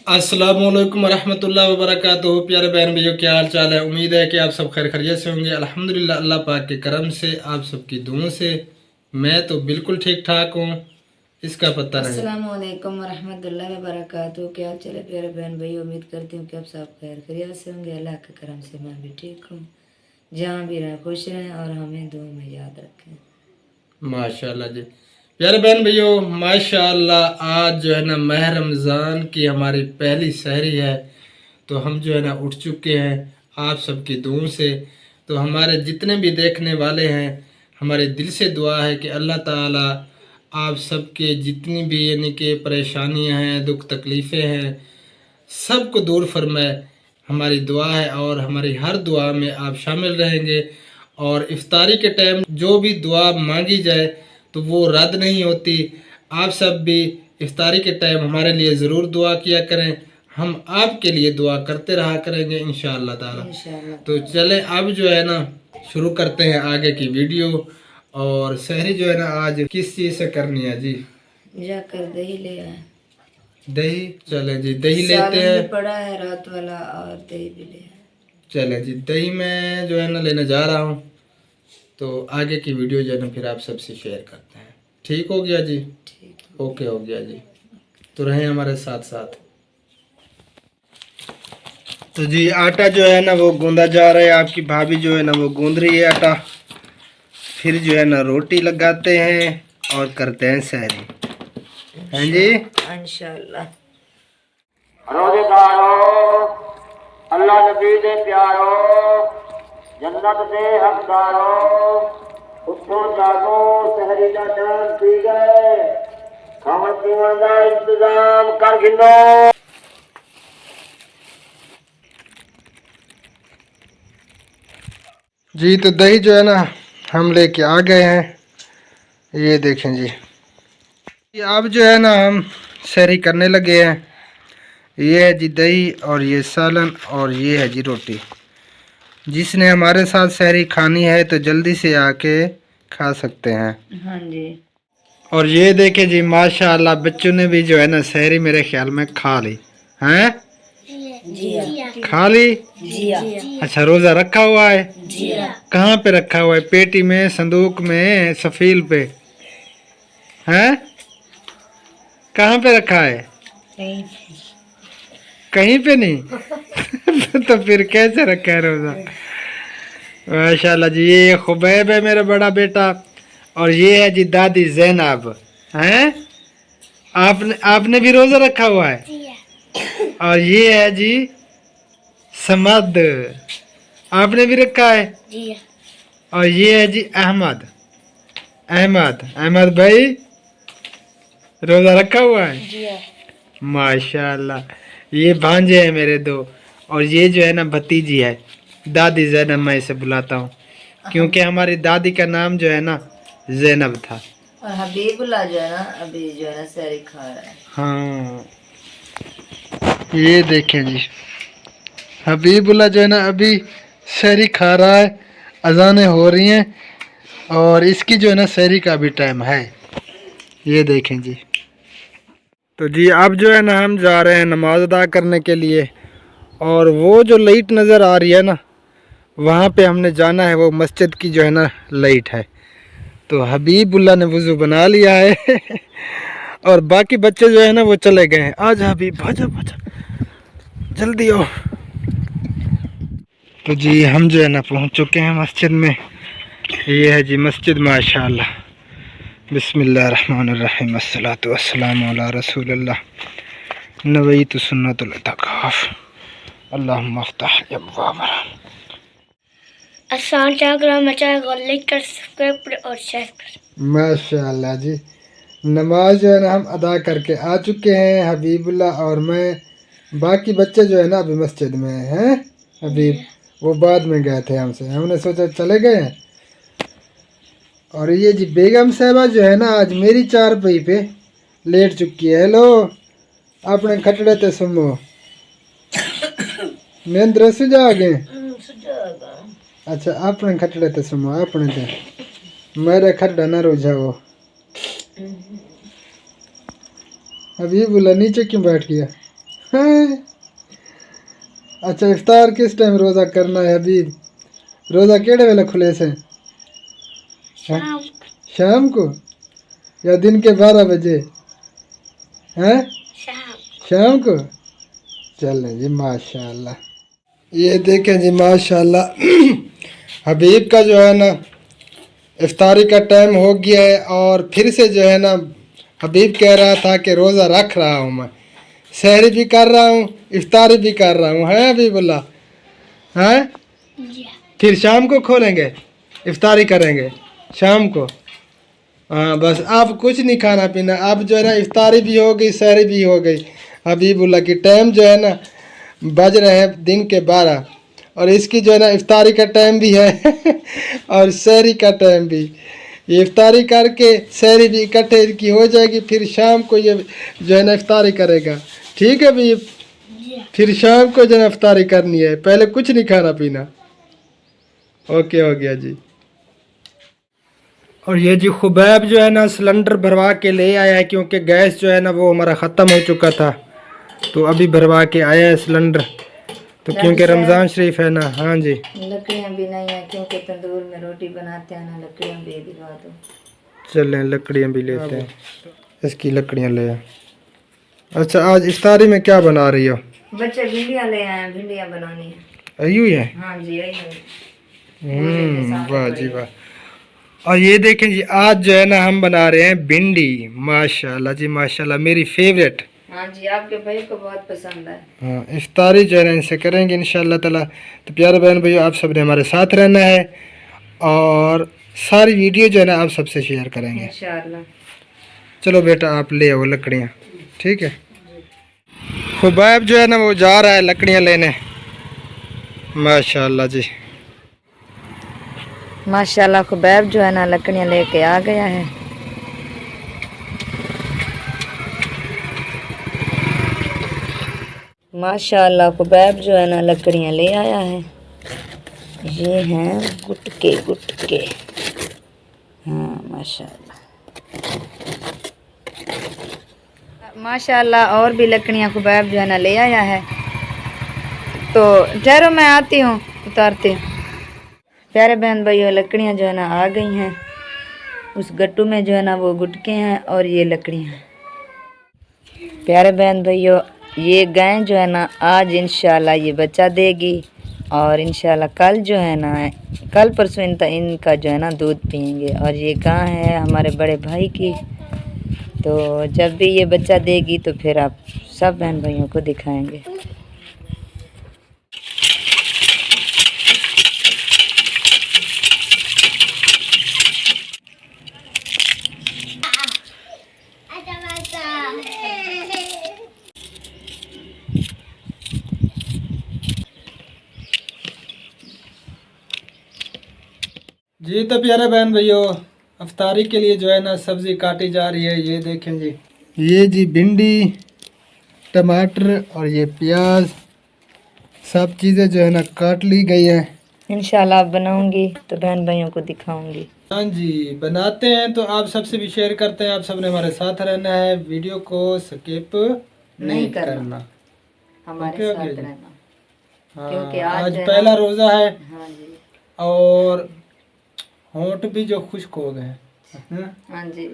अस्सलामुअलैकुम वरहमतुल्लाहि वबरकातुहू। प्यारे बहन भैया, क्या हाल चाल है। उम्मीद है कि आप सब खैर खैरियत से होंगे। अल्हम्दुलिल्लाह, अल्लाह पाक के करम से, आप सबकी दुआओं से मैं तो बिल्कुल ठीक ठाक हूँ। इसका पता नहीं। अस्सलामुअलैकुम वरहमतुल्लाहि वबरकातुहू। क्या हाल चाल है प्यारे बहन भाई। उम्मीद करती हूँ कि आप सब खैर खैरियत से होंगे। अल्लाह के करम से मैं भी ठीक हूँ। जहाँ भी रहें खुश रहें और हमें दुआ में याद रखें। माशाल्लाह जी। प्यारे बहन भैया, माशाल्लाह आज जो है ना माह रमज़ान की हमारी पहली सहरी है। तो हम जो है ना उठ चुके हैं आप सबकी दुआओं से। तो हमारे जितने भी देखने वाले हैं, हमारे दिल से दुआ है कि अल्लाह ताला आप सबके जितनी भी यानी कि परेशानियां हैं, दुख तकलीफ़ें हैं, सब को दूर फरमाए। हमारी दुआ है और हमारी हर दुआ में आप शामिल रहेंगे। और इफ्तारी के टाइम जो भी दुआ मांगी जाए तो वो रद्द नहीं होती। आप सब भी इफ्तारी के टाइम हमारे लिए ज़रूर दुआ किया करें। हम आपके लिए दुआ करते रहा करेंगे इंशाअल्लाह ताला। तो चले अब जो है ना शुरू करते हैं आगे की वीडियो। और सहरी जो है ना आज किस चीज़ से करनी है जी? जाकर दही ले आए। दही, चले जी दही लेते हैं। भी पड़ा है रात वाला और दही भी ले आए। चले जी दही मैं जो है ना लेने जा रहा हूँ। तो आगे की वीडियो जो है ना फिर आप सबसे शेयर करते हैं। ठीक हो गया जी? ठीक, ओके हो गया जी। तो रहें हमारे साथ साथ। तो जी आटा जो है ना वो गूंदा जा रहा है। आपकी भाभी जो है ना वो गूंद रही है आटा। फिर जो है ना रोटी लगाते हैं और करते हैं सहरी। हैं जी इंशाअल्लाह। रोजेदारो अल्लाह नबी दे प्यारो जन्नत दे हकदारो उठो जागो सहरी का टाइम पी गए खावन पीवन का इंतजाम कर गिनो। जी तो दही जो है ना हम लेके आ गए हैं। ये देखें जी, अब जो है ना हम सहरी करने लगे हैं। ये है जी दही और ये सालन और ये है जी रोटी। जिसने हमारे साथ सहरी खानी है तो जल्दी से आके खा सकते हैं। हाँ जी। और ये देखे जी माशाल्लाह बच्चों ने भी जो है ना सहरी मेरे ख्याल में खा ली हैं। जी खा ली जी। अच्छा, रोज़ा रखा हुआ है? जी। कहाँ पे रखा हुआ है? पेटी में, संदूक में, सफील पे हैं? कहाँ पे रखा है? कहीं पे नहीं। तो फिर कैसे रखा है रोज़ा? माशाल्लाह जी। ये खुबैब है मेरा बड़ा बेटा और ये है जी दादी जैनब हैं। आपने भी रोज़ा रखा हुआ है। और ये है जी समद, आपने भी रखा है जी। और ये है जी अहमद। अहमद भाई रोज़ा रखा हुआ है जी। माशाल्लाह। ये भांजे हैं मेरे दो। और ये जो है ना भतीजी है दादी जैनब। मैं इसे बुलाता हूँ क्योंकि हमारी दादी का नाम जो है ना जैनब था। और हबीबुल्लाह जो है ना अभी जो है ना सहरी खा रहा है। हाँ ये देखें जी, हबीबुल्लाह जो है ना अभी सहरी खा रहा है। अजानें हो रही हैं और इसकी जो है ना सहरी का भी टाइम है। ये देखें जी। तो जी अब जो है ना हम जा रहे हैं नमाज अदा करने के लिए। और वो जो लाइट नज़र आ रही है ना वहाँ पे हमने जाना है। वो मस्जिद की जो है ना लाइट है। तो हबीबुल्लाह ने वज़ू बना लिया है। और बाकी बच्चे जो है ना वो चले गए हैं। आज हबीब भाजा भाजा जल्दी आओ। तो जी हम जो है ना पहुँच चुके हैं मस्जिद में। ये है जी मस्जिद माशाल्लाह। बिस्मिल्लाहिर्रहमानिर्रहीम अस्सलातु वस्सलामु अला रसूलिल्लाह नवैतु सुन्नतुल इतिकाफ अल्लाहुम्मा अफ्तह अब्वाब। लाइक कर, सब्सक्राइब और शेयर कर। माशाल्लाह जी। नमाज जो है ना हम अदा करके आ चुके हैं हबीबुल्लाह और मैं। बाकी बच्चे जो है ना अभी मस्जिद में हैं। हबीब वो बाद में गए थे हमसे, हमने सोचा चले गए हैं। और ये जी बेगम साहबा जो है ना आज मेरी चारपाई पे लेट चुकी है। हेलो अपने खटड़े ते सुमो नेंद्र सुजा गए। अच्छा अपने खटड़े ते सुमो अपने ते मेरे खटड़ा ना रुझाओ। अभी बोला नीचे क्यों बैठ गया? हैं? अच्छा इफ्तार किस टाइम रोज़ा करना है अभी? रोज़ा केड़े वेले खुले से? शाम को या दिन के 12 बजे? हैं? शाम को। चलें जी माशाल्लाह। ये देखें जी माशाल्लाह हबीब का जो है ना इफ्तारी का टाइम हो गया है और फिर से जो है ना हबीब कह रहा था कि रोज़ा रख रहा हूँ मैं, सहरी भी कर रहा हूँ, इफ्तारी भी कर रहा हूँ, है हबीबुल्लाह? हैं? फिर शाम को खोलेंगे, इफ्तारी करेंगे शाम को। हाँ बस अब कुछ नहीं खाना पीना, अब जो है ना इफ्तारी भी हो गई, सहरी भी हो गई। हबीबुल्लाह की टाइम जो है ना बज रहे हैं दिन के 12 और इसकी जो है ना इफ्तारी का टाइम भी है और सहरी का टाइम भी। ये इफ्तारी करके सहरी भी इकट्ठे की हो जाएगी, फिर शाम को ये जो है ना इफ्तारी करेगा। ठीक है भी, फिर शाम को जो है ना इफ्तारी करनी है, पहले कुछ नहीं खाना पीना। ओके हो गया जी। और ये जी खुबैब जो है ना सिलेंडर भरवा के ले आया है, क्योंकि गैस जो है ना वो हमारा ख़त्म हो चुका था, तो अभी भरवा के आया है सिलेंडर। तो क्योंकि रमज़ान शरीफ है ना। हाँ जी, लकड़ियाँ भी नहीं है क्योंकि तंदूर में रोटी बनाते हैं ना, लकड़ियाँ भी दिलवा दो। चलें लकड़ियाँ भी लेते हैं, इसकी लकड़ियाँ ले आए। अच्छा आज इफ्तारी में क्या बना रही हो? बच्चे भिंडियाँ ले आए हैं, भिंडियाँ बनानी है। अयू है? हाँ जी यही वाह जी वाह। और ये देखें जी आज जो है ना हम बना रहे हैं भिंडी। माशाल्लाह जी माशाल्लाह, मेरी फेवरेट। हाँ जी आपके भाई को बहुत पसंद है। हाँ इफ्तारी जो है ना इनसे करेंगे इंशाल्लाह ताला। तो प्यारे बहन भैया आप सब ने हमारे साथ रहना है और सारी वीडियो जो है ना आप सबसे शेयर करेंगे इंशाल्लाह। चलो बेटा आप ले आओ लकड़ियाँ, ठीक है। खुबैब जो है ना वो जा रहा है लकड़ियाँ लेने। माशाल्लाह जी माशाल्लाह खुबैब जो है ना लकड़ियाँ लेके आ गया है। माशाल्लाह खुबैब जो है ना लकड़ियाँ ले आया है। ये हैं गुटके गुटके। हाँ माशाल्लाह माशाल्लाह। और भी लकड़ियाँ खुबैब जो है ना ले आया है। तो ठहरो मैं आती हूँ, उतारती हूँ। प्यारे बहन भाइयों लकड़ियाँ जो है ना आ गई हैं। उस गट्टू में जो है ना वो गुटके हैं और ये लकड़ियाँ हैं। प्यारे बहन भाइयों ये गाय जो है ना आज इंशाल्लाह ये बच्चा देगी और इंशाल्लाह कल जो है ना कल परसों इनका जो है ना दूध पियेंगे। और ये गाय है हमारे बड़े भाई की, तो जब भी ये बच्चा देगी तो फिर आप सब बहन भाइयों को दिखाएंगे। जी तो प्यारे बहन भैयों अफ्तारी के लिए जो है ना सब्ज़ी काटी जा रही है। ये देखें जी, ये जी भिंडी, टमाटर और ये प्याज, सब चीज़ें जो है ना काट ली गई हैं। इंशाल्लाह बनाऊंगी तो बहन भाइयों को दिखाऊंगी। हाँ जी बनाते हैं तो आप सबसे भी शेयर करते हैं। आप सबने हमारे साथ रहना है, वीडियो को स्किप नहीं करना, हमारे साथ जी। रहना। हाँ, क्योंकि आज जो है पहला रोज़ा है हाँ जी और होंठ भी जो खुश्क हो गए हैं। हाँ जी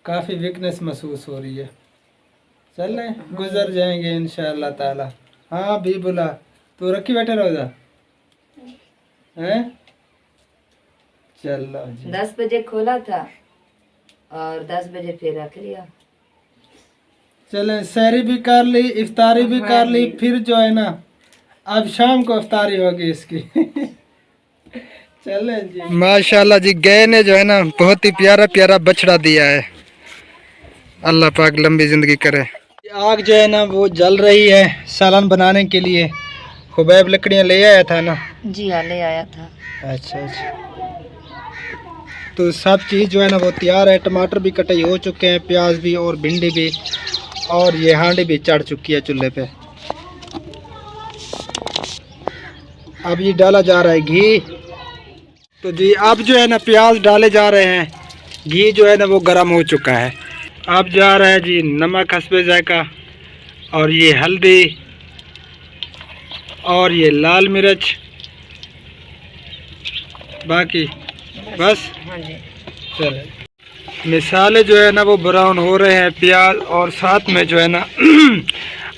काफ़ी वीकनेस महसूस हो रही है। चलें गुजर जाएंगे इंशाअल्लाह ताला। हाँ भी बोला तो रखी बैठे रोज़ा हैं। चलो जी 10 बजे खोला था और 10 बजे फिर रख लिया। चलें सहरी भी कर ली, इफ्तारी भी कर ली, फिर जो है ना अब शाम को इफ्तारी होगी इसकी। चलें जी माशाल्लाह जी गाय ने जो है ना बहुत ही प्यारा प्यारा बछड़ा दिया है। अल्लाह पाक लंबी ज़िंदगी करे। आग जो है ना वो जल रही है सालन बनाने के लिए। खुबैब लकड़ियाँ ले आया था ना? जी हाँ ले आया था। अच्छा अच्छा तो सब चीज़ जो है ना वो तैयार है। टमाटर भी कटाई हो चुके हैं, प्याज भी और भिंडी भी, और ये हांडी भी चढ़ चुकी है चूल्हे पे। अब ये डाला जा रहा है घी। तो जी अब जो है ना प्याज डाले जा रहे हैं, घी जो है ना वो गर्म हो चुका है। अब जा रहा है जी नमक हस्बे जायका, और ये हल्दी और ये लाल मिर्च, बाकी बस। हाँ जी। चले मिसाले जो है ना वो ब्राउन हो रहे हैं, प्याज और साथ में जो है ना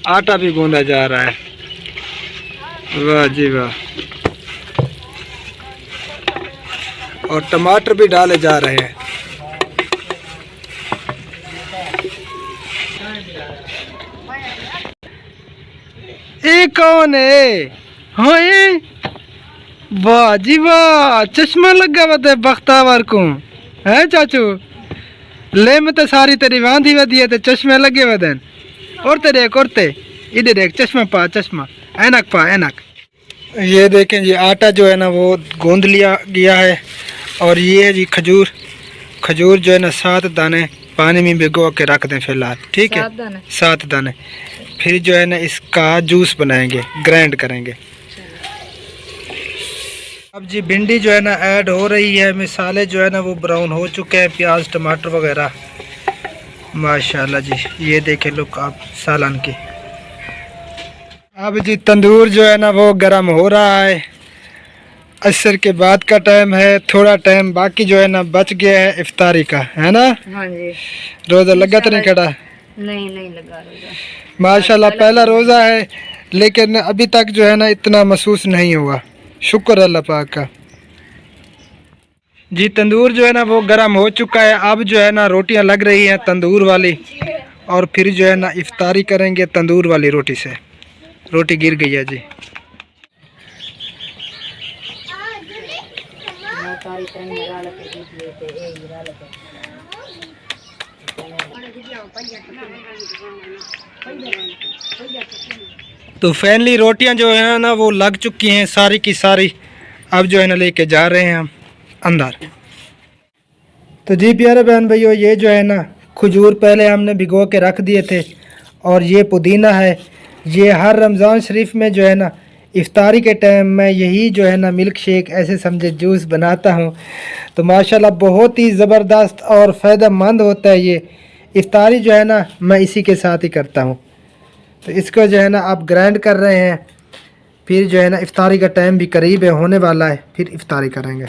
आटा भी गूंदा जा रहा है। वाह जी वाह। और टमाटर भी डाले जा रहे हैं। ये कौन है? हाँ ये वाह जी वाह, चश्मा लगा हुआ बख्तावर को है चाचू। ले में तो सारी तेरी बांधी वधी है तो चश्मे लगे हुए देन। और तेरे एक औरते इधर देख, चश्मा पा, चश्मा ऐनक पा, ऐनक। ये देखें जी, आटा जो है ना वो गूंद लिया गया है। और ये है जी खजूर। खजूर जो है ना 7 दाने पानी में भिगो के रख दें फिलहाल, ठीक है? 7 दाने। फिर जो है ना इसका जूस बनाएंगे, ग्राइंड करेंगे। अब जी भिंडी जो है ना ऐड हो रही है, मिसाले जो है ना वो ब्राउन हो चुके हैं, प्याज टमाटर वगैरह। माशाल्लाह जी, ये देखें लुक आप सालन की। अब जी तंदूर जो है ना वो गर्म हो रहा है। असर के बाद का टाइम है, थोड़ा टाइम बाकी जो है ना बच गया है इफ्तारी का, है ना? हाँ जी। रोज़ा लगा तो नहीं कड़ा? नहीं लगा रोज़ा। माशाल्लाह पहला रोज़ा है, लेकिन अभी तक जो है ना इतना महसूस नहीं हुआ। शुक्र अल्लाह पाक का। जी तंदूर जो है ना वो गर्म हो चुका है। अब जो है ना रोटियां लग रही हैं तंदूर वाली, और फिर जो है ना इफ्तारी करेंगे तंदूर वाली रोटी से। रोटी गिर गई है जी। तो फाइनली रोटियां जो है ना वो लग चुकी हैं सारी की सारी। अब जो है ना लेके जा रहे हैं हम अंदर। तो जी प्यारे बहन भाइयों, ये जो है ना खजूर पहले हमने भिगो के रख दिए थे, और ये पुदीना है। ये हर रमज़ान शरीफ में जो है ना इफ्तारी के टाइम में यही जो है ना मिल्क शेक ऐसे समझे जूस बनाता हूँ। तो माशाल्लाह बहुत ही ज़बरदस्त और फ़ायदेमंद होता है ये। इफ्तारी जो है ना मैं इसी के साथ ही करता हूँ। तो इसको जो है ना आप ग्राइंड कर रहे हैं, फिर जो है ना इफ्तारी का टाइम भी करीब है, होने वाला है, फिर इफ्तारी करेंगे।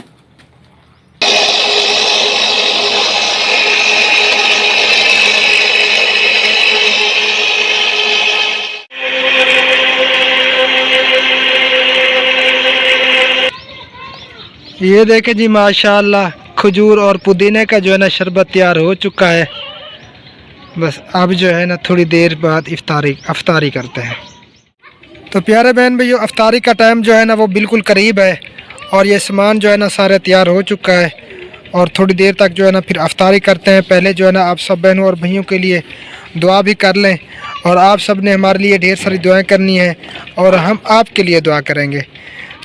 ये देखें जी माशाल्लाह खजूर और पुदीने का जो है ना शरबत तैयार हो चुका है। बस अब जो है ना थोड़ी देर बाद अफ्तारी करते हैं। तो प्यारे बहन भैया, अफ्तारी का टाइम जो है ना वो बिल्कुल करीब है, और ये सामान जो है ना सारे तैयार हो चुका है, और थोड़ी देर तक जो है ना फिर अफ्तारी करते हैं। पहले जो है ना आप सब बहनों और भैयों के लिए दुआ भी कर लें, और आप सब ने हमारे लिए ढेर सारी दुआएं करनी है, और हम आपके लिए दुआ करेंगे।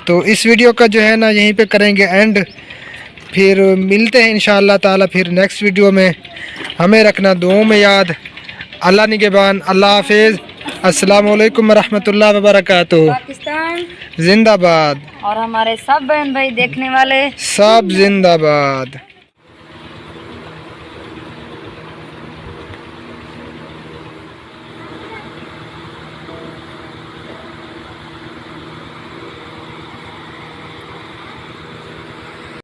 तो इस वीडियो का जो है ना यहीं पे करेंगे एंड, फिर मिलते हैं इंशाअल्लाह ताला फिर नेक्स्ट वीडियो में। हमें रखना दुआओं में याद। अल्लाह निगहबान। अल्लाह हाफिज़। अस्सलाम वालेकुम रहमतुल्लाह व बरकातुहू। पाकिस्तान जिंदाबाद। और हमारे सब बहन भाई देखने वाले सब जिंदाबाद।